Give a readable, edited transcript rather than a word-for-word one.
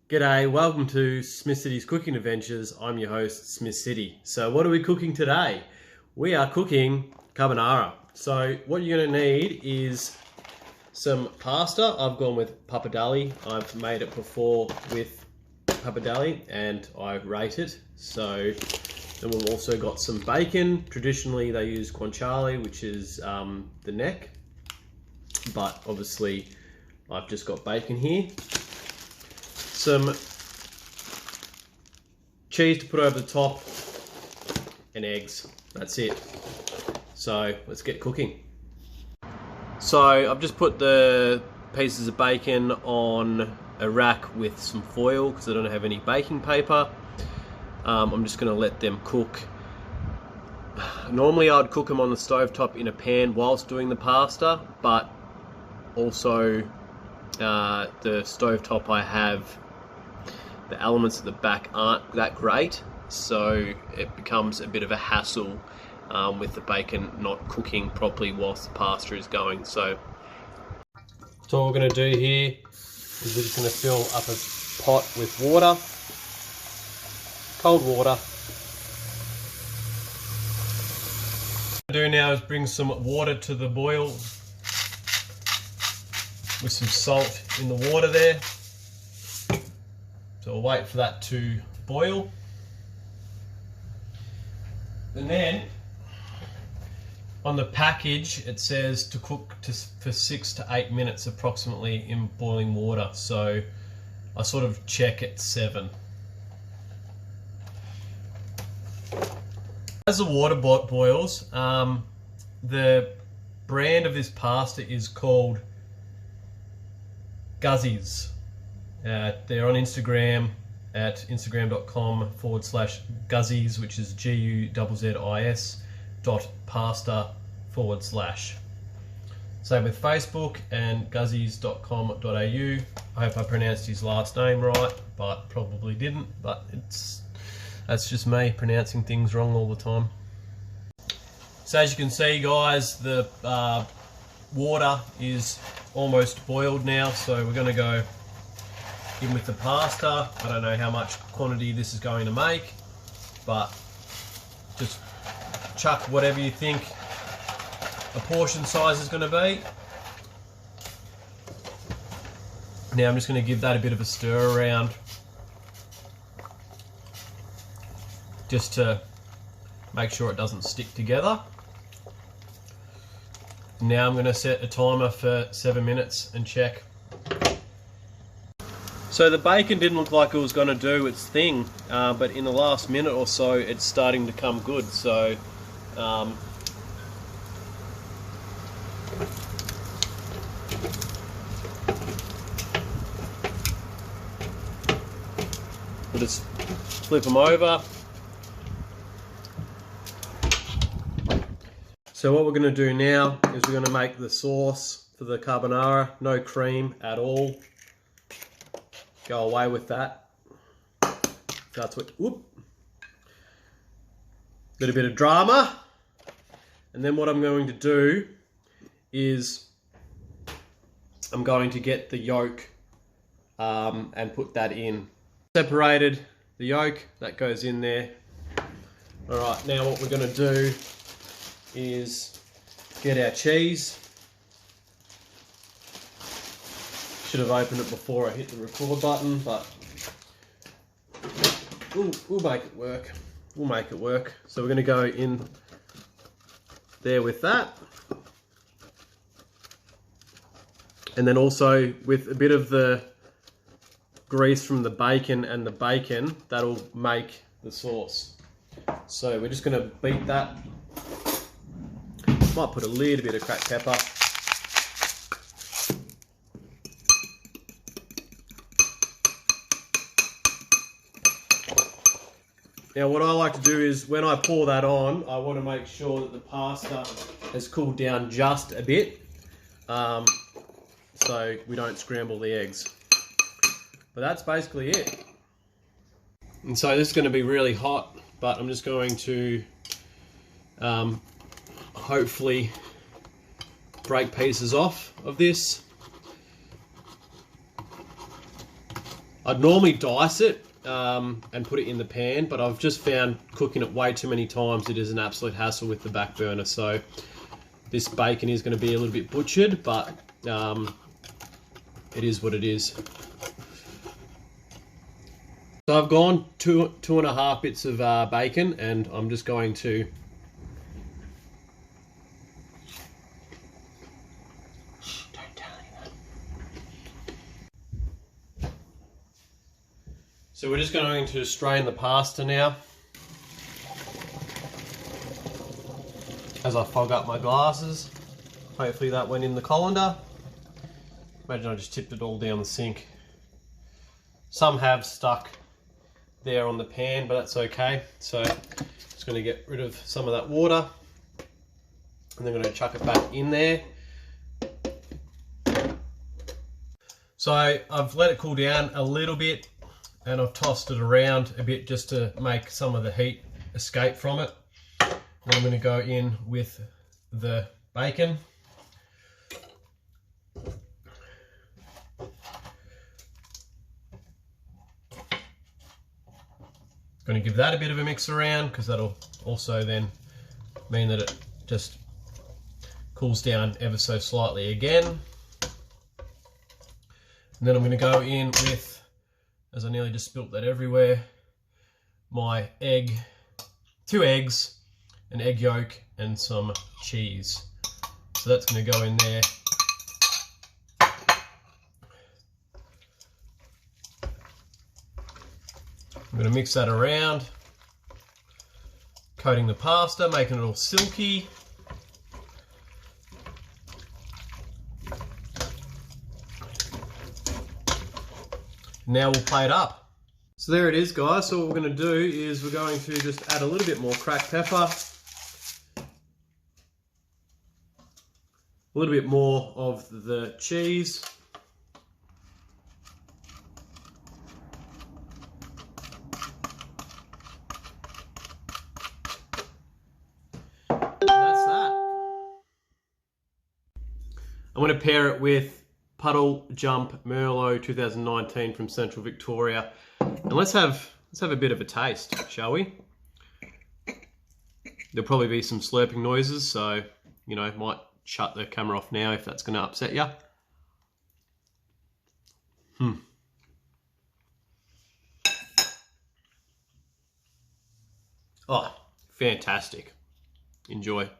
G'day, welcome to Smithcity's Cooking Adventures. I'm your host, Smithcity. So what are we cooking today? We are cooking carbonara. So what you're going to need is some pasta. I've gone with pappardelle. I've made it before with pappardelle and I rate it. So then we've also got some bacon. Traditionally they use guanciale, which is the neck. But obviously I've just got bacon here. Some cheese to put over the top and eggs. That's it. So let's get cooking. So I've just put the pieces of bacon on a rack with some foil because I don't have any baking paper. I'm just going to let them cook. Normally I'd cook them on the stovetop in a pan whilst doing the pasta, but also the stovetop I have, the elements at the back aren't that great, so it becomes a bit of a hassle with the bacon not cooking properly whilst the pasta is going. So what we're going to do here is we're just going to fill up a pot with water, cold water. What I'm going to do now is bring some water to the boil with some salt in the water there. So we'll wait for that to boil. And then on the package it says to cook for 6 to 8 minutes approximately in boiling water. So I sort of check at 7. As the water boils, the brand of this pasta is called Guzzies. They're on Instagram at instagram.com/Guzzies, which is GUZZIS.pasta/. Same with Facebook and guzzies.com.au. I hope I pronounced his last name right, but probably didn't. But that's just me pronouncing things wrong all the time. So as you can see, guys, the water is almost boiled now, so we're going to go in with the pasta. I don't know how much quantity this is going to make, but just chuck whatever you think a portion size is going to be. Now I'm just going to give that a bit of a stir around just to make sure it doesn't stick together. Now I'm going to set a timer for 7 minutes and check. So the bacon didn't look like it was going to do its thing, but in the last minute or so it's starting to come good. So we'll just flip them over. So what we're going to do now is we're going to make the sauce for the carbonara. No cream at all. Go away with that. That's what. Whoop. Little bit of drama. And then what I'm going to do is I'm going to get the yolk and put that in. Separated the yolk, that goes in there. All right, now what we're going to do is get our cheese. Should have opened it before I hit the record button, but we'll make it work. We'll make it work. So we're going to go in there with that. And then also with a bit of the grease from the bacon and the bacon, that'll make the sauce. So we're just going to beat that. Might put a little bit of cracked pepper. Now what I like to do is when I pour that on, I want to make sure that the pasta has cooled down just a bit, so we don't scramble the eggs. But that's basically it. And so this is going to be really hot, but I'm just going to hopefully break pieces off of this. I'd normally dice it and put it in the pan, but I've just found cooking it way too many times, it is an absolute hassle with the back burner. So this bacon is going to be a little bit butchered, but it is what it is. So I've gone two and a half bits of bacon, and I'm just going to don't tell anyone. So we're just going to strain the pasta now as I fog up my glasses. Hopefully that went in the colander. Imagine I just tipped it all down the sink. Some have stuck there on the pan, but that's okay. So just going to get rid of some of that water, and then going to chuck it back in there. So I've let it cool down a little bit, and I've tossed it around a bit just to make some of the heat escape from it. And I'm going to go in with the bacon. Going to give that a bit of a mix around, because that'll also then mean that it just cools down ever so slightly again. And then I'm going to go in with, as I nearly just spilt that everywhere, my egg, 2 eggs, an egg yolk, and some cheese. So that's going to go in there. I'm going to mix that around, coating the pasta, making it all silky. Now we'll plate up. So there it is, guys. So what we're going to do is we're going to just add a little bit more cracked pepper, a little bit more of the cheese, I'm going to pair it with Puddle Jump Merlot 2019 from Central Victoria. And let's have a bit of a taste, shall we? There'll probably be some slurping noises, so, you know, might shut the camera off now if that's going to upset you. Oh, fantastic. Enjoy.